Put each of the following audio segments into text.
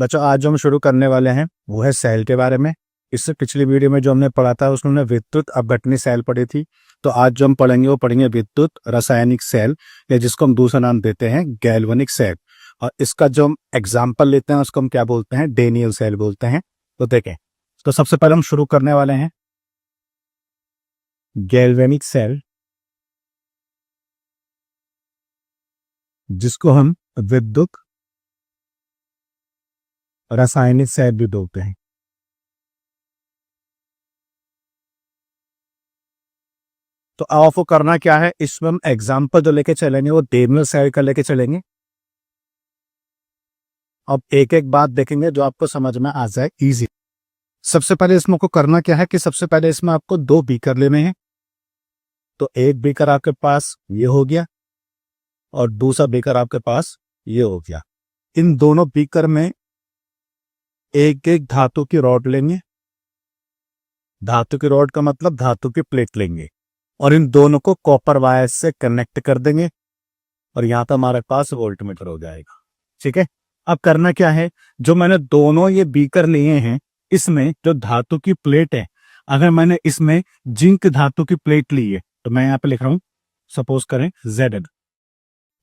बच्चों आज जो हम शुरू करने वाले हैं वो है सेल के बारे में। इससे पिछली वीडियो में जो हमने पढ़ा था उसमें हमने विद्युत अपघटनी सेल पढ़ी थी। तो आज जो हम पढ़ेंगे वो पढ़ेंगे विद्युत रासायनिक सेल, या जिसको हम दूसरा नाम देते हैं गैल्वेनिक सेल। और इसका जो हम एग्जाम्पल लेते हैं उसको हम क्या बोलते हैं, डेनियल सेल बोलते हैं। तो देखें, तो सबसे पहले हम शुरू करने वाले हैं गैल्वेनिक सेल, जिसको हम विद्युत रासायनिक सेल भी बोलते हैं। तो आपको करना क्या है, इसमें हम एग्जाम्पल जो लेके चलेंगे वो डेनियल सेल का लेके चलेंगे। अब एक एक बात देखेंगे जो आपको समझ में आ जाए इजी। सबसे पहले इसमें आपको करना क्या है कि सबसे पहले इसमें आपको दो बीकर लेने हैं। तो एक बीकर आपके पास ये हो गया और दूसरा बीकर आपके पास ये हो गया। इन दोनों बीकर में एक एक धातु की रॉड लेंगे। धातु की रॉड का मतलब धातु की प्लेट लेंगे और इन दोनों को कॉपर वायर से कनेक्ट कर देंगे और यहां पर हमारे पास वोल्टमीटर हो जाएगा। ठीक है, अब करना क्या है, जो मैंने दोनों ये बीकर लिए हैं इसमें जो धातु की प्लेट है, अगर मैंने इसमें जिंक धातु की प्लेट ली है तो मैं यहाँ पे लिख रहा हूं, सपोज करें Zn।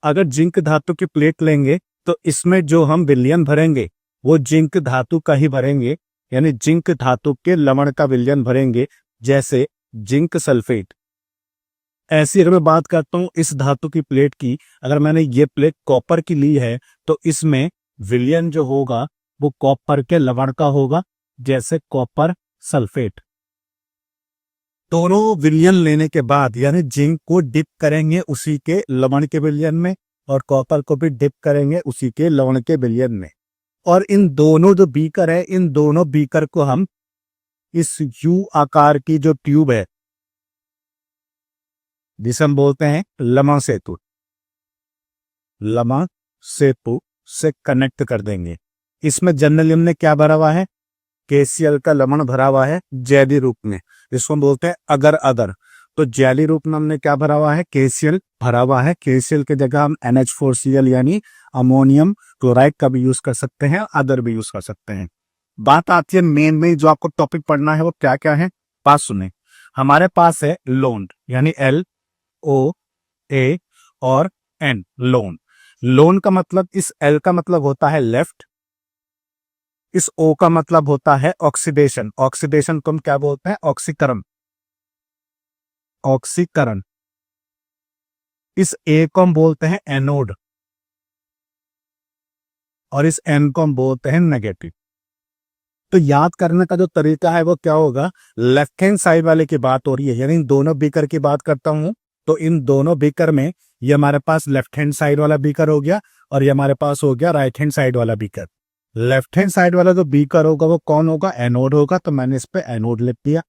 अगर जिंक धातु की प्लेट लेंगे तो इसमें जो हम विलयन भरेंगे वो जिंक धातु का ही भरेंगे, यानी जिंक धातु के लवण का विलयन भरेंगे, जैसे जिंक सल्फेट। ऐसी अगर मैं बात करता हूं इस धातु की प्लेट की, अगर मैंने ये प्लेट कॉपर की ली है तो इसमें विलयन जो होगा वो कॉपर के लवण का होगा, जैसे कॉपर सल्फेट। दोनों विलयन लेने के बाद यानी जिंक को डिप करेंगे उसी के लवण के विलयन में और कॉपर को भी डिप करेंगे उसी के लवण के विलयन में। और इन दोनों जो बीकर है, इन दोनों बीकर को हम इस यू आकार की जो ट्यूब है जिसे हम बोलते हैं लमा सेतु, लमा सेतु से कनेक्ट कर देंगे। इसमें जनरली हमने क्या भरा हुआ है, KCl का लवण भरा हुआ है जैली रूप में, इसको हम बोलते हैं अगर अगर। तो जैली रूप में हमने क्या भरा हुआ है, KCl भरा हुआ है। KCl की जगह हम NH4Cl यानी अमोनियम क्लोराइड का भी यूज कर सकते हैं, अदर भी यूज कर सकते हैं। बात आती है मेन में जो आपको टॉपिक पढ़ना है वो क्या क्या है, बात सुने। हमारे पास है लोन, यानी LOA और N, लोन। लोन का मतलब, इस L का मतलब होता है लेफ्ट, इस O का मतलब होता है ऑक्सीडेशन। ऑक्सीडेशन को हम क्या बोलते हैं, ऑक्सीकरण। ऑक्सीकरण। इस A को हम बोलते हैं एनोड और इस N को हम बोलते हैं नेगेटिव। तो याद करने का जो तरीका है वो क्या होगा, लेफ्ट हैंड साइड वाले की बात हो रही है, यानी इन दोनों बीकर की बात करता हूं तो इन दोनों बीकर में ये हमारे पास लेफ्ट हैंड साइड वाला बीकर हो गया और ये हमारे पास हो गया राइट हैंड साइड वाला बीकर। लेफ्ट हैंड साइड वाला जो बीकर होगा वो कौन होगा, एनोड होगा, तो मैंने इस पे एनोड लिख दिया।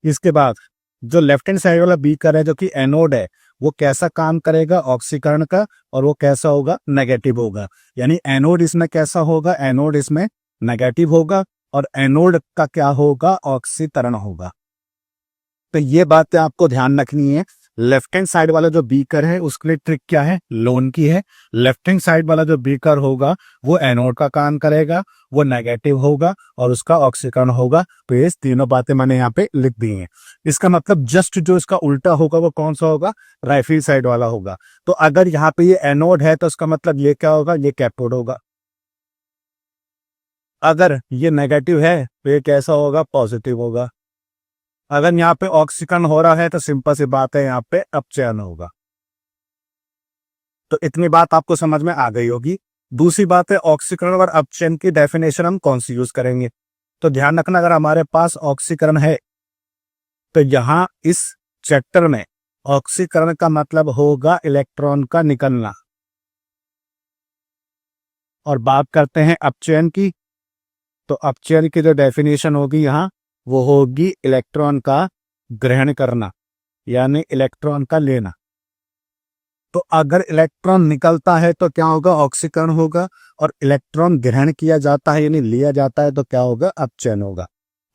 इसके बाद जो लेफ्ट हैंड साइड वाला बीकर है जो कि एनोड है, वो कैसा काम करेगा, ऑक्सीकरण का, और वो कैसा होगा, नेगेटिव होगा। यानी एनोड इसमें कैसा होगा, एनोड इसमें नेगेटिव होगा और एनोड का क्या होगा, ऑक्सीकरण होगा। तो ये बातें आपको ध्यान रखनी है। लेफ्ट हैंड साइड वाला जो बीकर है उसके लिए ट्रिक क्या है, लोन की है। लेफ्ट हैंड साइड वाला जो बीकर होगा वो एनोड का काम करेगा, वो नेगेटिव होगा और उसका ऑक्सीकरण होगा। तो ये तीनों बातें मैंने यहाँ पे लिख दी हैं। इसका मतलब जस्ट जो इसका उल्टा होगा वो कौन सा होगा, राइट हैंड साइड वाला होगा। तो अगर यहाँ पे ये एनोड है तो उसका मतलब ये क्या होगा, ये कैथोड होगा। अगर ये नेगेटिव है तो ये कैसा होगा, पॉजिटिव होगा। अगर यहाँ पे ऑक्सीकरण हो रहा है तो सिंपल सी बात है, यहाँ पे अपचयन होगा। तो इतनी बात आपको समझ में आ गई होगी। दूसरी बात है, ऑक्सीकरण और अपचयन की डेफिनेशन हम कौन सी यूज करेंगे। तो ध्यान रखना, अगर हमारे पास ऑक्सीकरण है तो यहाँ इस चैप्टर में ऑक्सीकरण का मतलब होगा इलेक्ट्रॉन का निकलना। और बात करते हैं अपचयन की, तो अपचयन की जो डेफिनेशन होगी यहाँ वो होगी इलेक्ट्रॉन का ग्रहण करना, यानी इलेक्ट्रॉन का लेना। तो अगर इलेक्ट्रॉन निकलता है तो क्या होगा, ऑक्सीकरण होगा, और इलेक्ट्रॉन ग्रहण किया जाता है यानी लिया जाता है तो क्या होगा, अपचयन होगा।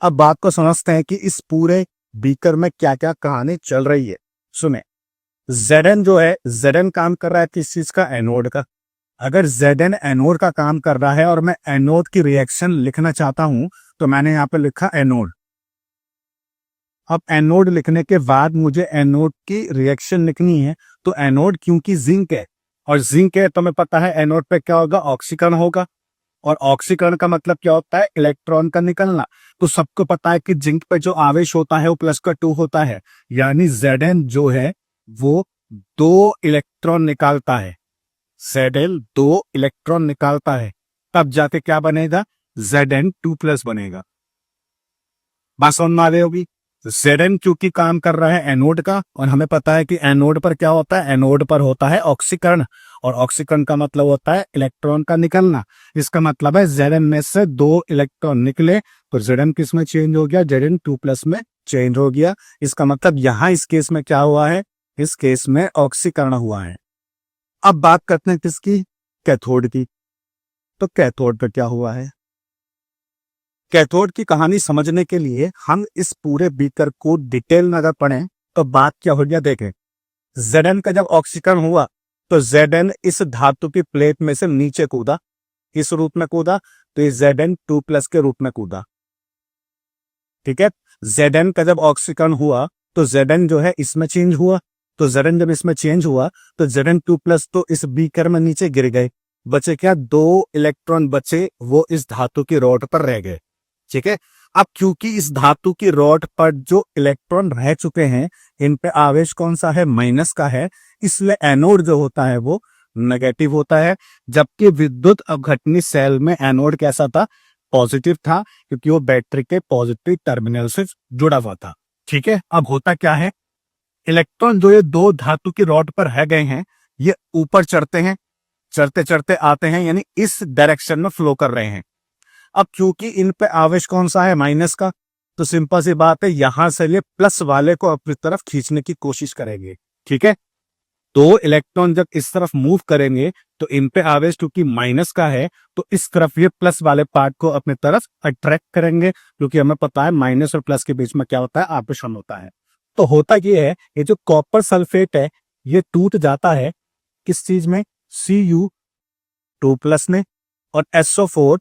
अब बात को समझते हैं कि इस पूरे बीकर में क्या क्या कहानी चल रही है। सुने, Zn जो है, Zn काम कर रहा है किस चीज का, एनोड का। अगर Zn एनोड का काम कर रहा है और मैं एनोड की रिएक्शन लिखना चाहता हूं तो मैंने यहां पे लिखा एनोड। अब एनोड लिखने के बाद मुझे एनोड की रिएक्शन लिखनी है, तो एनोड क्योंकि जिंक है और जिंक है तो हमें पता है एनोड पे क्या होगा, ऑक्सीकरण होगा। और ऑक्सीकरण का मतलब क्या होता है, इलेक्ट्रॉन का निकलना। तो सबको पता है कि जिंक पे जो आवेश होता है वो +2 होता है, यानी Zn जो है वो 2 इलेक्ट्रॉन निकालता है। Zl 2 इलेक्ट्रॉन निकालता है, तब जाके क्या बनेगा, Zn2+ बनेगा। बात समझ में आ रही होगी। Zn क्योंकि काम कर रहा है एनोड का, और हमें पता है कि एनोड पर क्या होता है, एनोड पर होता है ऑक्सीकरण, और ऑक्सीकरण का मतलब होता है इलेक्ट्रॉन का निकलना। इसका मतलब है Zn में से 2 इलेक्ट्रॉन निकले तो Zn किस में चेंज हो गया, Zn2+ में चेंज हो गया। इसका मतलब यहां इस केस में क्या हुआ है, इस केस में ऑक्सीकरण हुआ है। अब बात करते हैं किसकी, कैथोड की। तो कैथोड पर क्या हुआ है, कैथोड की कहानी समझने के लिए हम इस पूरे बीकर को डिटेल में अगर पढ़ें तो बात क्या हो गया देखें। Zn का जब ऑक्सीकरण हुआ तो Zn इस धातु की प्लेट में से नीचे कूदा, इस रूप में कूदा, तो ये Zn2+ के रूप में कूदा। ठीक है, Zn का जब ऑक्सीकरण हुआ तो Zn जो है इसमें चेंज हुआ, तो Zn जब इसमें चेंज हुआ तो Zn2+ तो इस बीकर में नीचे गिर गए, बचे क्या, 2 इलेक्ट्रॉन बचे, वो इस धातु की रॉड पर रह गए। ठीक है, अब क्योंकि इस धातु की रॉड पर जो इलेक्ट्रॉन रह चुके हैं इन पे आवेश कौन सा है, माइनस का है, इसलिए एनोड जो होता है वो नेगेटिव होता है। जबकि विद्युत अपघटनी सेल में एनोड कैसा था, पॉजिटिव था, क्योंकि वो बैटरी के पॉजिटिव टर्मिनल से जुड़ा हुआ था। ठीक है, अब होता क्या है, इलेक्ट्रॉन जो ये 2 धातु की रॉड पर रह गए हैं ये ऊपर चढ़ते हैं, चढ़ते चढ़ते आते हैं, यानी इस डायरेक्शन में फ्लो कर रहे हैं। अब क्योंकि इन पे आवेश कौन सा है, माइनस का, तो सिंपल सी बात है यहां से ये प्लस वाले को अपनी तरफ खींचने की कोशिश करेंगे। ठीक है, 2 इलेक्ट्रॉन जब इस तरफ मूव करेंगे तो इन पे आवेश क्योंकि माइनस का है तो इस तरफ ये प्लस वाले पार्ट को अपनी तरफ अट्रैक्ट करेंगे, क्योंकि हमें पता है माइनस और प्लस के बीच में क्या होता है, आकर्षण होता है। तो होता ये है, ये जो कॉपर सल्फेट है ये टूट जाता है किस चीज में, Cu2+ में, और SO4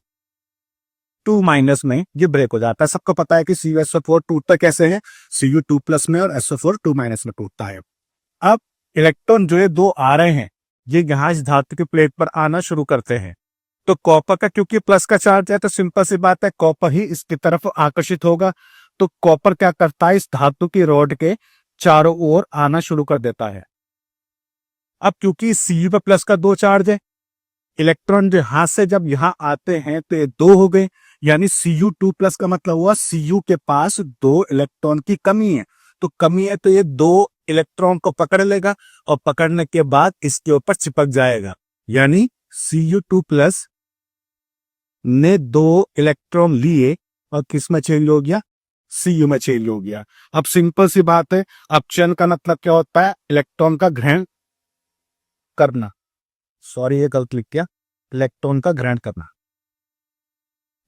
2- में ये ब्रेक हो जाता है। सबको पता है कि CuSO4 टूटता कैसे है, Cu2+ में और SO4 2- में टूटता है। अब इलेक्ट्रॉन जो है 2 आ रहे हैं, ये यहां इस धातु की प्लेट पर आना शुरू करते हैं। तो कॉपर का क्योंकि प्लस का चार्ज है तो सिंपल सी बात है कॉपर ही इसकी तरफ आकर्षित होगा। तो कॉपर क्या करता है, इस धातु की रॉड के चारों ओर आना शुरू कर देता है। अब क्योंकि Cu पे प्लस का 2 चार्ज है, इलेक्ट्रॉन जो यहां से जब यहां आते हैं तो ये 2 हो गए, यानी Cu2+ का मतलब हुआ Cu के पास 2 इलेक्ट्रॉन की कमी है। तो कमी है तो ये 2 इलेक्ट्रॉन को पकड़ लेगा और पकड़ने के बाद इसके ऊपर चिपक जाएगा, यानी Cu2+ ने 2 इलेक्ट्रॉन लिए और किस में चेंज हो गया, Cu में चेंज हो गया। अब सिंपल सी बात है, अपचयन का मतलब क्या होता है, इलेक्ट्रॉन का ग्रहण करना, सॉरी ये गलत लिख दिया, इलेक्ट्रॉन का ग्रहण करना।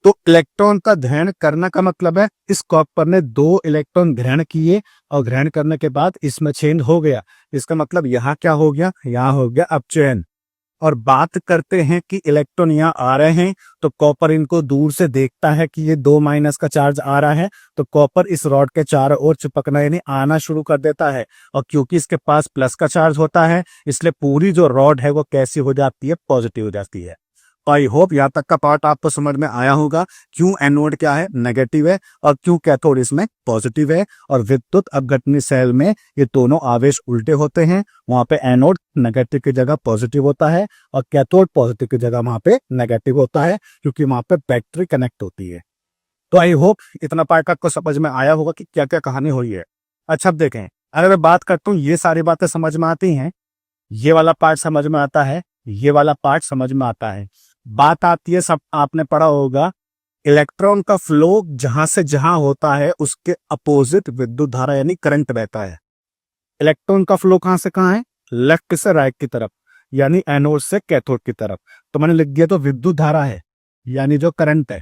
तो इलेक्ट्रॉन का ग्रहण करना का मतलब है इस कॉपर ने 2 इलेक्ट्रॉन ग्रहण किए और ग्रहण करने के बाद इसमें चेंज हो गया। इसका मतलब यहाँ क्या हो गया, यहाँ हो गया अपचयन। और बात करते हैं कि इलेक्ट्रॉन यहाँ आ रहे हैं तो कॉपर इनको दूर से देखता है कि ये 2- का चार्ज आ रहा है, तो कॉपर इस रॉड के चारों ओर चिपकना यानी आना शुरू कर देता है। और क्योंकि इसके पास प्लस का चार्ज होता है इसलिए पूरी जो रॉड है वो कैसी हो जाती है, पॉजिटिव हो जाती है। आई होप यहाँ तक का पार्ट आपको समझ में आया होगा, क्यों एनोड क्या है, नेगेटिव है, और क्यों कैथोड इसमें पॉजिटिव है। और विद्युत अपघटनी सेल में ये दोनों आवेश उल्टे होते हैं, वहां पे एनोड नेगेटिव की जगह पॉजिटिव होता है और कैथोड पॉजिटिव की जगह वहां पे नेगेटिव होता है, क्योंकि वहां पे बैटरी कनेक्ट होती है। तो आई होप इतना पार्ट आपको समझ में आया होगा कि क्या क्या कहानी हुई है। अच्छा अब देखें, अगर मैं बात करता हूँ ये सारी बातें समझ में आती हैं, ये वाला पार्ट समझ में आता है, ये वाला पार्ट समझ में आता है। बात आती है, सब आपने पढ़ा होगा, इलेक्ट्रॉन का फ्लो जहां से जहां होता है उसके अपोजिट विद्युत धारा यानी करंट बहता है। इलेक्ट्रॉन का फ्लो कहां से कहां है, लेफ्ट से राइट की तरफ, यानी एनोड से कैथोड की तरफ। तो मैंने लिख दिया तो विद्युत धारा है यानी जो करंट है।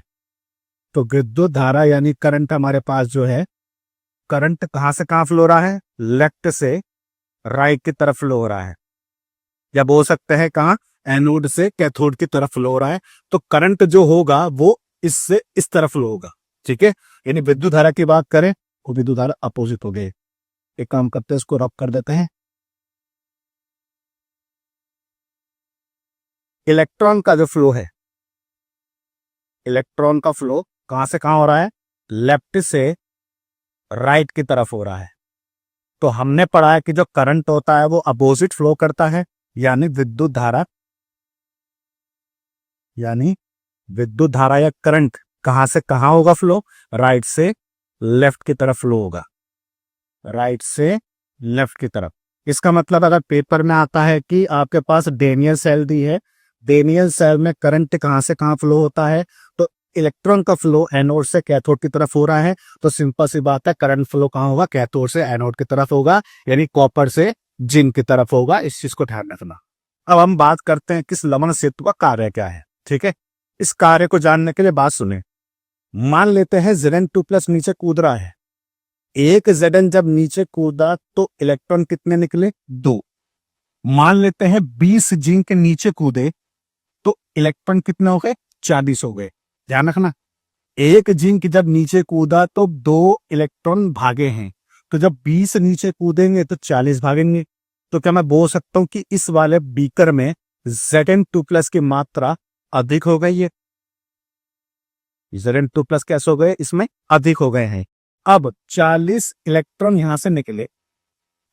तो विद्युत धारा यानी करंट हमारे पास जो है, करंट कहां से कहां फ्लो रहा है, लेफ्ट से राइट की तरफ फ्लो हो रहा है। या बोल सकते हैं कहां, एनोड से कैथोड की तरफ फ्लो हो रहा है, तो करंट जो होगा वो इससे इस तरफ फ्लो होगा। ठीक है, यानी विद्युत धारा की बात करें वो विद्युत धारा अपोजिट हो गई। एक काम करते हैं, इसको रब कर देते हैं। इलेक्ट्रॉन का जो फ्लो है, इलेक्ट्रॉन का फ्लो कहां से कहां हो रहा है? लेफ्ट से राइट की तरफ हो रहा है। तो हमने पढ़ा है कि जो करंट होता है वो अपोजिट फ्लो करता है, यानी विद्युत धारा या करंट कहां से कहां होगा फ्लो? राइट से लेफ्ट की तरफ फ्लो होगा, राइट से लेफ्ट की तरफ। इसका मतलब अगर पेपर में आता है कि आपके पास डेनियल सेल दी है, डेनियल सेल में करंट कहां से कहां फ्लो होता है, तो इलेक्ट्रॉन का फ्लो एनोड से कैथोड की तरफ हो रहा है, तो सिंपल सी बात है करंट फ्लो कहां होगा? कैथोड से एनोड की तरफ होगा, यानी कॉपर से जिंक की तरफ होगा। इस चीज को ध्यान रखना। अब हम बात करते हैं किस लवण सेतु का कार्य क्या है। ठीक है, इस कार्य को जानने के लिए बात सुने। मान लेते हैं Zn2+ नीचे कूद रहा है, एक Zn जब नीचे कूदा तो इलेक्ट्रॉन कितने निकले? 2। मान लेते हैं 20 जिंक के नीचे कूदे तो इलेक्ट्रॉन कितने हो गए? 40 हो गए। ध्यान रखना, एक जिंक जब नीचे कूदा तो 2 इलेक्ट्रॉन भागे हैं, तो जब 20 नीचे कूदेंगे तो 40 भागेंगे। तो क्या मैं बोल सकता हूं कि इस वाले बीकर में Zn2+ की मात्रा अधिक हो गई है? Zn2+ कैसे हो गए? इसमें अधिक हो गए हैं। अब 40 इलेक्ट्रॉन यहां से निकले।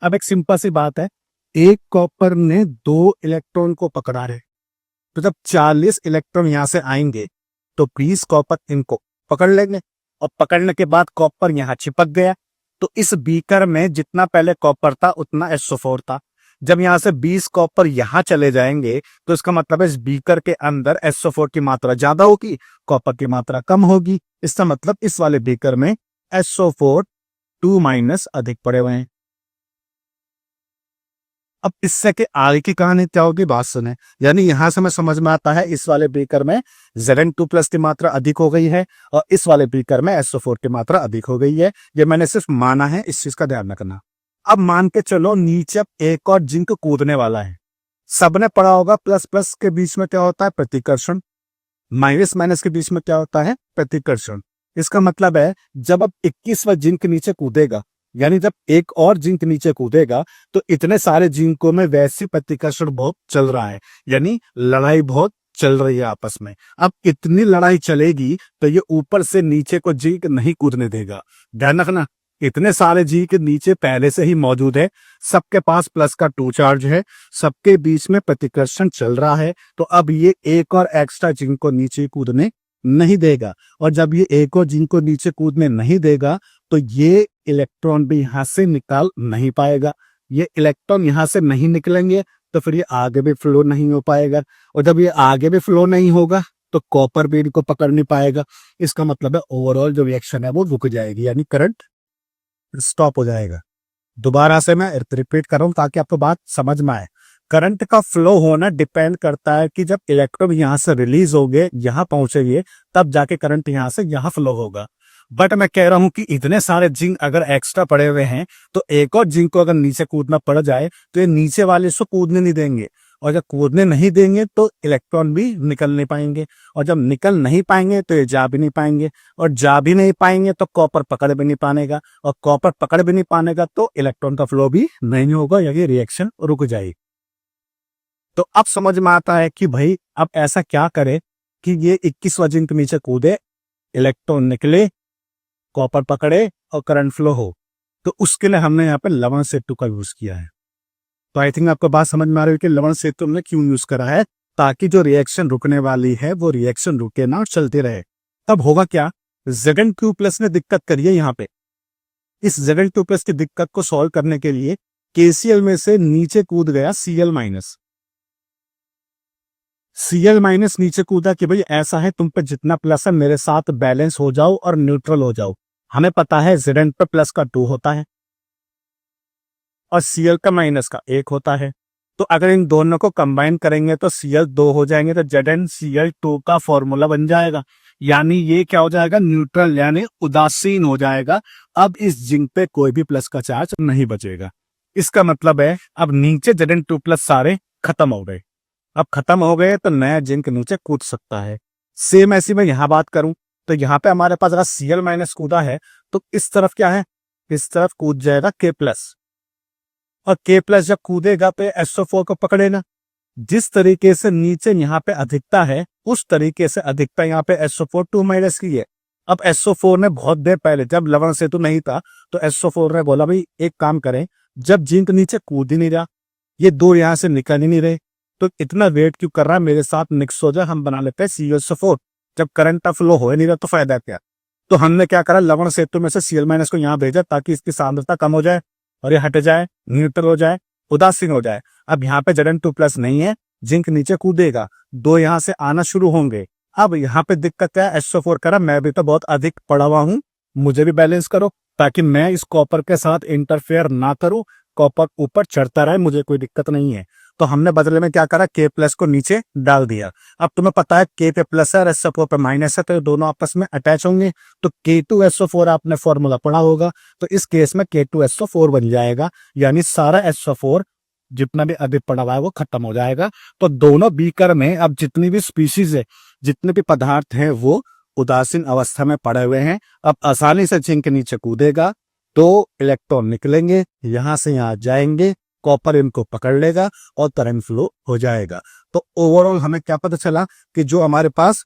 अब एक सिंपल सी बात है, एक कॉपर ने 2 इलेक्ट्रॉन को पकड़ा है, तो जब 40 इलेक्ट्रॉन यहां से आएंगे तो 20 कॉपर इनको पकड़ लेंगे, और पकड़ने के बाद कॉपर यहां चिपक गया। तो इस बीकर में जितना पहले कॉपर था उतना SO4 था। जब यहां से 20 कॉपर यहां चले जाएंगे तो इसका मतलब है इस बीकर के अंदर SO4 की मात्रा ज्यादा होगी, कॉपर की मात्रा कम होगी। इसका मतलब इस वाले बीकर में SO4 2- अधिक पड़े हुए हैं। अब इससे के आगे की कहानी क्या होगी, बात सुने। यानी यहां से हमें समझ में आता है इस वाले बीकर में Zn2+ की मात्रा अधिक हो गई है और इस वाले बीकर में SO4 की मात्रा अधिक हो गई है। ये मैंने सिर्फ माना है, इस चीज का ध्यान रखना। अब मान के चलो नीचे एक और जिंक कूदने वाला है। सबने पढ़ा होगा प्लस प्लस के बीच में क्या होता है? प्रतिकर्षण। माइनस माइनस के बीच में क्या होता है? प्रतिकर्षण। इसका मतलब है जब अब 21वां जिंक नीचे कूदेगा, यानी जब एक और जिंक नीचे कूदेगा तो इतने सारे जिंकों में वैसे प्रतिकर्षण बहुत चल रहा है, यानी लड़ाई बहुत चल रही है आपस में। अब इतनी लड़ाई चलेगी तो ये ऊपर से नीचे को जिंक नहीं कूदने देगा। ध्यान रखना, इतने सारे जिंक नीचे पहले से ही मौजूद है, सबके पास प्लस का 2 चार्ज है, सबके बीच में प्रतिकर्षण चल रहा है, तो अब ये एक और एक्स्ट्रा जिंक को नीचे कूदने नहीं देगा। और जब ये एक और जिंक को नीचे कूदने नहीं देगा तो ये इलेक्ट्रॉन भी यहां से निकाल नहीं पाएगा। ये इलेक्ट्रॉन यहां से नहीं निकलेंगे तो फिर ये आगे भी फ्लो नहीं हो पाएगा, और जब ये आगे भी फ्लो नहीं होगा तो कॉपर भी इनको पकड़ नहीं पाएगा। इसका मतलब है ओवरऑल जो रिएक्शन है वो रुक जाएगी, यानी करंट स्टॉप हो जाएगा। दोबारा से मैं रिपीट कर रहा हूं ताकि आपको बात समझ में आए। करंट का फ्लो होना डिपेंड करता है कि जब इलेक्ट्रॉन यहां से रिलीज होंगे, यहां पहुंचेंगे, तब जाके करंट यहां से यहां फ्लो होगा। बट मैं कह रहा हूं कि इतने सारे जिंक अगर एक्स्ट्रा पड़े हुए हैं तो एक और जिंक को अगर नीचे कूदना पड़ जाए तो ये नीचे वाले इसको कूदने नहीं देंगे, और जब कूदने नहीं देंगे तो इलेक्ट्रॉन भी निकल नहीं पाएंगे, और जब निकल नहीं पाएंगे तो ये जा भी नहीं पाएंगे, और जा भी नहीं पाएंगे तो कॉपर पकड़ भी नहीं पाएगा, और कॉपर पकड़ भी नहीं पाएगा तो इलेक्ट्रॉन का फ्लो भी नहीं होगा, यानी रिएक्शन रुक जाएगी। तो अब समझ में आता है कि भाई अब ऐसा क्या करे कि ये 21वां जिंक नीचे कूदे, इलेक्ट्रॉन निकले, कॉपर पकड़े और करंट फ्लो हो। तो उसके लिए हमने यहाँ पे लवण सेतु का यूज किया है। तो आई थिंक आपको बात समझ में आ रही है कि लवण सेतु हमने क्यों यूज करा है, ताकि जो रिएक्शन रुकने वाली है वो रिएक्शन रुके ना, चलती रहे। तब होगा क्या, Zn2+ ने दिक्कत करी है यहाँ पे। इस Zn2+ की दिक्कत को सॉल्व करने के लिए KCl में से नीचे कूद गया Cl-। Cl- नीचे कूदा कि भाई ऐसा है तुम पे जितना प्लस है मेरे साथ बैलेंस हो जाओ और न्यूट्रल हो जाओ। हमें पता है Zn पे प्लस का 2 होता है और Cl का माइनस का 1 होता है, तो अगर इन दोनों को कंबाइन करेंगे तो Cl 2 हो जाएंगे, तो ZnCl2 का फॉर्मूला बन जाएगा। यानी ये क्या हो जाएगा, न्यूट्रल यानी उदासीन हो जाएगा। अब इस जिंक पे कोई भी प्लस का चार्ज नहीं बचेगा। इसका मतलब है अब नीचे Zn2+ सारे खत्म हो गए। अब खत्म हो गए तो नया जिंक नीचे कूद सकता है। सेम ऐसी मैं यहाँ बात करूं तो यहाँ पे हमारे पास अगर Cl माइनस कूदा है तो इस तरफ क्या है, इस तरफ कूद जाएगा K प्लस, और K प्लस जब कूदेगा तो SO4 को पकड़ेगा। जिस तरीके से नीचे यहाँ पे अधिकता है उस तरीके से अधिकता यहाँ पे SO4 2 माइनस की है। अब SO4 ने बहुत देर पहले जब लवण सेतु नहीं था तो SO4 ने बोला भाई एक काम करें, जब जिंक नीचे कूद ही नहीं रहा, ये दो यहाँ से निकल ही नहीं रहे, तो इतना वेट क्यों कर रहा है, मेरे साथ मिक्स हो जाए, हम बना लेते हैं CuSO4। जब करंट का फ्लो हो ही नहीं रहा तो फायदा क्या। तो हमने क्या करा, लवण सेतु में से Cl माइनस को यहाँ भेजा ताकि इसकी सांद्रता कम हो जाए और ये हट जाए, न्यूट्रल हो जाए, उदासीन हो जाए। अब यहाँ पे Zn2 प्लस नहीं है, जिंक नीचे कूदेगा, दो यहाँ से आना शुरू होंगे। अब यहाँ पे दिक्कत है, SO4 करा, मैं भी तो बहुत अधिक पड़ा हुआ हूँ, मुझे भी बैलेंस करो ताकि मैं इस कॉपर के साथ इंटरफेयर ना करूं, कॉपर ऊपर चढ़ता रहे, मुझे कोई दिक्कत नहीं है। तो हमने बदले में क्या करा, K प्लस को नीचे डाल दिया। अब तुम्हें पता है K पे प्लस है और SO4 पे माइनस है, तो ये दोनों आपस में अटैच होंगे, तो K2SO4 आपने फॉर्मूला पढ़ा होगा, तो इस केस में K2SO4 बन जाएगा, यानी सारा SO4 जितना भी अधिक पड़ा हुआ है वो खत्म हो जाएगा। तो दोनों बीकर में अब जितनी भी स्पीशीज है, जितने भी पदार्थ हैं वो उदासीन अवस्था में पड़े हुए हैं। अब आसानी से जिंक के नीचे कूदेगा, तो इलेक्ट्रॉन निकलेंगे, यहां से यहां जाएंगे, कॉपर इनको पकड़ लेगा और करंट फ्लो हो जाएगा। तो ओवरऑल हमें क्या पता चला कि जो हमारे पास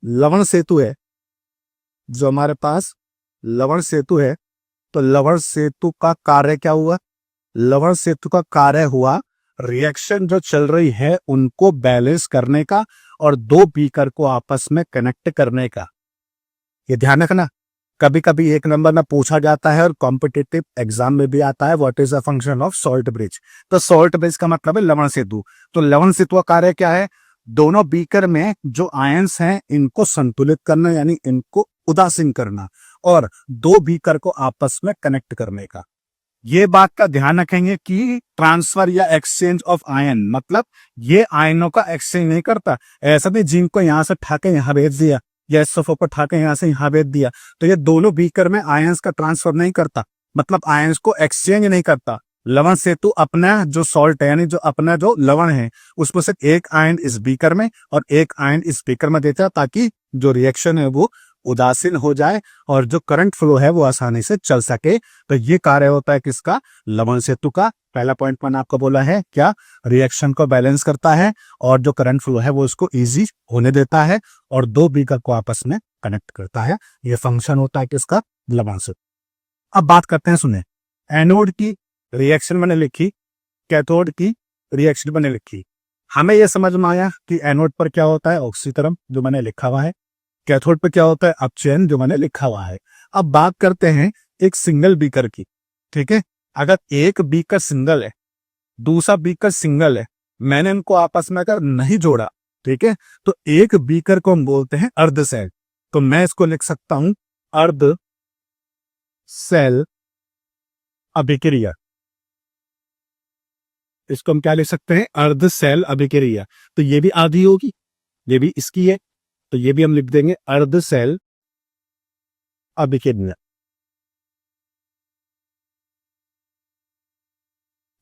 लवण सेतु है, जो हमारे पास लवण सेतु है, तो लवण सेतु का कार्य क्या हुआ, लवण सेतु का कार्य हुआ रिएक्शन जो चल रही है उनको बैलेंस करने का और दो बीकर को आपस में कनेक्ट करने का। ये ध्यान रखना, कभी कभी एक नंबर में पूछा जाता है और कॉम्पिटिटिव एग्जाम में भी आता है, what is a function of salt bridge. तो सॉल्ट ब्रिज का मतलब है लवण सेतु। तो लवण सेतु का कार्य क्या है, दोनों बीकर में जो आयंस हैं इनको संतुलित करना, यानी इनको उदासीन करना, और दो बीकर को आपस में कनेक्ट करने का। ये बात का ध्यान रखेंगे कि ट्रांसफर या एक्सचेंज ऑफ आयन, मतलब ये आयनों का एक्सचेंज नहीं करता। ऐसा नहीं जिंक को यहां से ठाके यहां भेज दिया या SO4 को ठाके यहां से यहां भेज दिया, तो ये दोनों बीकर में आयंस का ट्रांसफर नहीं करता, मतलब आयंस को एक्सचेंज नहीं करता। लवण सेतु अपना जो सॉल्ट है, यानी जो अपना जो लवण है, उसमें से एक आयन इस बीकर में और एक आयन इस बीकर में देता है ताकि जो रिएक्शन है वो उदासीन हो जाए और जो करंट फ्लो है वो आसानी से चल सके। तो ये कार्य होता है किसका, लवण सेतु का। पहला पॉइंट मैंने आपको बोला है क्या, रिएक्शन को बैलेंस करता है और जो करंट फ्लो है वो उसको इजी होने देता है और दो बीकर को आपस में कनेक्ट करता है। ये फंक्शन होता है किसका, लवण सेतु। अब बात करते हैं, सुने, एनोड की रिएक्शन मैंने लिखी, कैथोड की रिएक्शन मैंने लिखी। हमें यह समझ में आया कि एनोड पर क्या होता है, ऑक्सीकरण, जो मैंने लिखा हुआ है, कैथोड पे क्या होता है, अपचयन, जो मैंने लिखा हुआ है। अब बात करते हैं एक सिंगल बीकर की, ठीक है। अगर एक बीकर सिंगल है, दूसरा बीकर सिंगल है, मैंने इनको आपस में अगर नहीं जोड़ा, ठीक है, तो एक बीकर को हम बोलते हैं अर्ध सेल। तो मैं इसको लिख सकता हूं अर्ध सेल अभिक्रिया। इसको हम क्या लिख सकते हैं, अर्ध सेल अभिक्रिया। तो ये भी आधी होगी, ये भी इसकी है, तो ये भी हम लिख देंगे अर्ध सेल अभिक्रिया।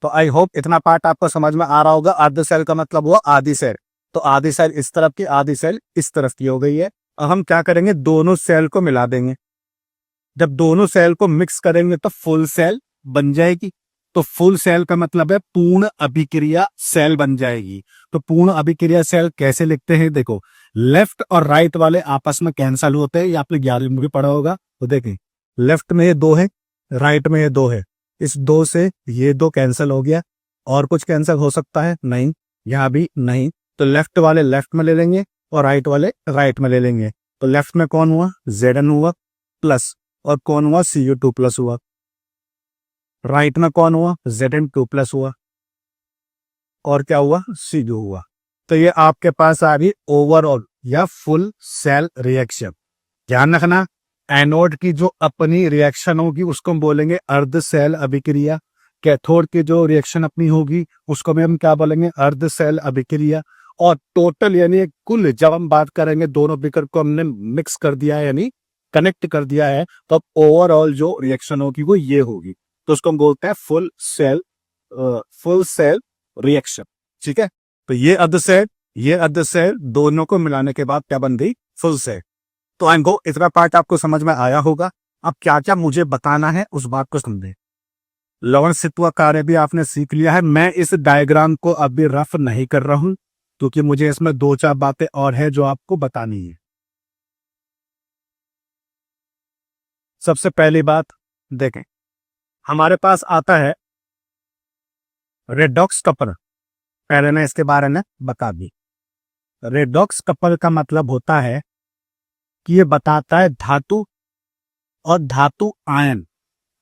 तो आई होप इतना पार्ट आपको समझ में आ रहा होगा। अर्ध सेल का मतलब हुआ आधी सेल, तो आधी सेल इस तरफ की, आधी सेल इस तरफ की हो गई है। अब हम क्या करेंगे, दोनों सेल को मिला देंगे। जब दोनों सेल को मिक्स करेंगे तो फुल सेल बन जाएगी। तो फुल सेल का मतलब है पूर्ण अभिक्रिया सेल बन जाएगी। तो पूर्ण अभिक्रिया सेल कैसे लिखते हैं, देखो, लेफ्ट और राइट वाले आपस में कैंसल होते हैं, ये आपने 11वीं में भी पढ़ा होगा। तो देखें, लेफ्ट में ये दो है, राइट में ये दो है, इस दो से ये दो कैंसिल हो गया। और कुछ कैंसिल हो सकता है, नहीं, यहां भी नहीं। तो लेफ्ट वाले लेफ्ट में ले लेंगे और राइट वाले राइट में ले लेंगे। तो लेफ्ट में कौन हुआ, Zn हुआ प्लस, और कौन हुआ, Cu2 प्लस हुआ। राइट में कौन हुआ, Zn2 प्लस हुआ, और क्या हुआ, Cu हुआ। तो ये आपके पास आ रही ओवरऑल या फुल सेल रिएक्शन। ध्यान रखना, एनोड की जो अपनी रिएक्शन होगी उसको हम बोलेंगे अर्ध सेल अभिक्रिया। कैथोड की जो रिएक्शन अपनी होगी उसको भी हम क्या बोलेंगे, अर्ध सेल अभिक्रिया। और टोटल यानी कुल जब हम बात करेंगे, दोनों बीकर को हमने मिक्स कर दिया है यानी कनेक्ट कर दिया है, तो अब ओवरऑल जो रिएक्शन होगी वो ये होगी। तो उसको हम बोलते हैं फुल सेल रिएक्शन, ठीक है। तो ये अर्ध शेल दोनों को मिलाने के बाद क्या बन गई, फुल शेल। तो आई गो इतना पार्ट आपको समझ में आया होगा। अब क्या क्या मुझे बताना है उस बात को समझे। लवण सित्वा कार्य भी आपने सीख लिया है। मैं इस डायग्राम को अभी रफ नहीं कर रहा हूं क्योंकि मुझे इसमें 2-4 बातें और है जो आपको बतानी है। सबसे पहली बात देखें, हमारे पास आता है रेडॉक्स कपल। पहले मैं इसके बारे में बता दी। रेडॉक्स कपल का मतलब होता है कि ये बताता है धातु और धातु आयन,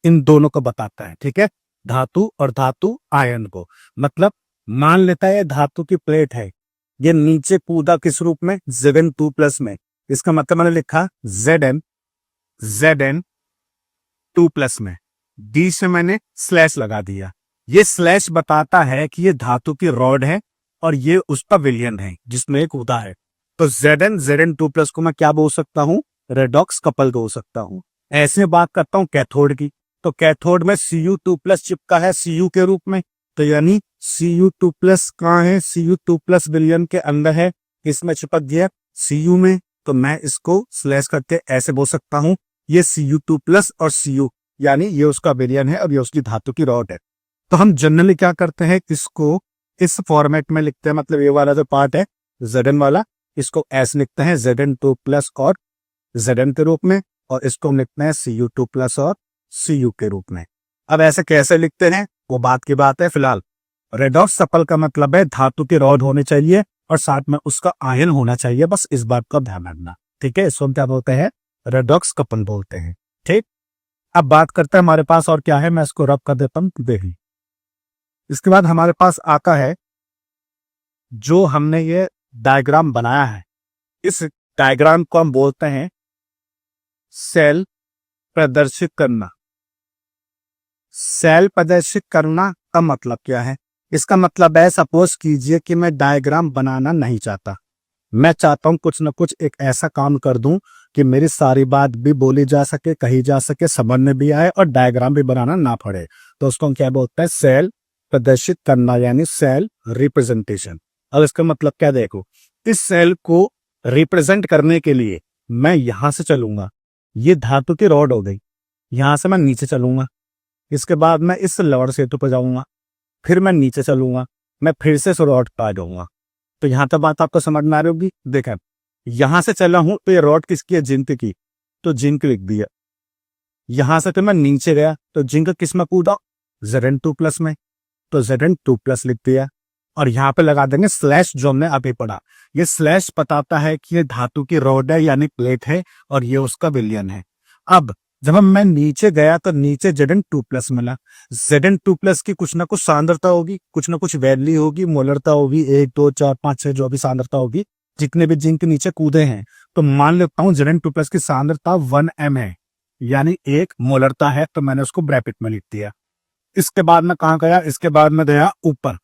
इन दोनों को बताता है। ठीक है, धातु और धातु आयन को। मतलब मान लेता है धातु की प्लेट है, ये नीचे कूदा किस रूप में, Zn2+ में। इसका मतलब मैंने लिखा Zn2+ में, डी से मैंने स्लैश लगा दिया। ये स्लैश बताता है कि ये धातु की रॉड है और ये उसका विलयन है जिसमें एक कूदा है। तो Zn2+ को मैं क्या बोल सकता हूं, रेडॉक्स कपल बोल सकता हूं। ऐसे बात करता हूं कैथोड की, तो कैथोड में Cu2+ चिपका है Cu के रूप में, तो यानी Cu2+ कहाँ है, Cu2+ विलयन के अंदर है, इसमें चिपक गया Cu में। तो मैं इसको स्लैश करके ऐसे बोल सकता हूं, ये Cu2+ और Cu यानी ये उसका विलयन है और ये उसकी धातु की रॉड है। तो हम जनरली क्या करते हैं, इसको इस फॉर्मेट में लिखते हैं। मतलब ये वाला जो पार्ट है Zn वाला, इसको ऐसे लिखते हैं Zn2+ और Zn के रूप में, और इसको हम लिखते हैं Cu2+ और Cu के रूप में। अब ऐसे कैसे लिखते हैं वो बात की बात है। फिलहाल रेडॉक्स कपल का मतलब है धातु की रॉड होनी चाहिए और साथ में उसका आयन होना चाहिए, बस इस बात का ध्यान रखना। ठीक है, इसको हम क्या बोलते हैं, रेडॉक्स कपल बोलते हैं। ठीक, अब बात करते हैं हमारे पास और क्या है, मैं इसको रब कर देता हूं, देख ली। इसके बाद हमारे पास आता है जो हमने ये डायग्राम बनाया है, इस डायग्राम को हम बोलते हैं सेल प्रदर्शित करना। सेल प्रदर्शित करना का मतलब क्या है, इसका मतलब है सपोज कीजिए कि मैं डायग्राम बनाना नहीं चाहता, मैं चाहता हूं कुछ ना कुछ एक ऐसा काम कर दूं कि मेरी सारी बात भी बोली जा सके, कही जा सके, समझ में भी आए और डायग्राम भी बनाना ना पड़े। तो उसको हम क्या बोलते हैं, सेल प्रदर्शित करना, यानी सेल रिप्रेजेंटेशन। अब इसका मतलब क्या देखो, इस सेल को रिप्रेजेंट करने के लिए मैं यहां से चलूंगा, ये धातु की रॉड हो गई, यहां से मैं नीचे चलूंगा, इसके बाद मैं इस लवण सेतु पर जाऊंगा, फिर मैं नीचे चलूंगा, मैं फिर से रॉड पर आ जाऊंगा। तो यहां तक बात आपको समझ में आ रही होगी। देखा, यहां से चला हूं तो ये रॉड किसकी है, जिंक की, तो जिंक लिख दिया। यहां से तो मैं नीचे गया तो जिंक किस में कूदा, Zn2+ में, तो Zn2+ लिख दिया। और यहाँ पे लगा देंगे स्लैश, जो हमने अभी पढ़ा। ये स्लैश बताता है कि ये धातु की रॉड है यानी प्लेट है और ये उसका विलयन है। अब जब मैं नीचे गया तो नीचे Zn2+ मिला। Zn2+ की कुछ ना कुछ सांद्रता होगी, कुछ ना कुछ वैल्यू होगी, मोलरता होगी, 1 2 4 5 6 जो भी सांद्रता होगी, जितने भी जिंक नीचे कूदे हैं। तो मान लेता हूं Zn2+ की सांद्रता 1m है, यानी 1 मोलरता है, तो मैंने उसको ब्रैकेट में लिख दिया। इसके बाद मैं कहां गया, इसके बाद मैं गया ऊपर।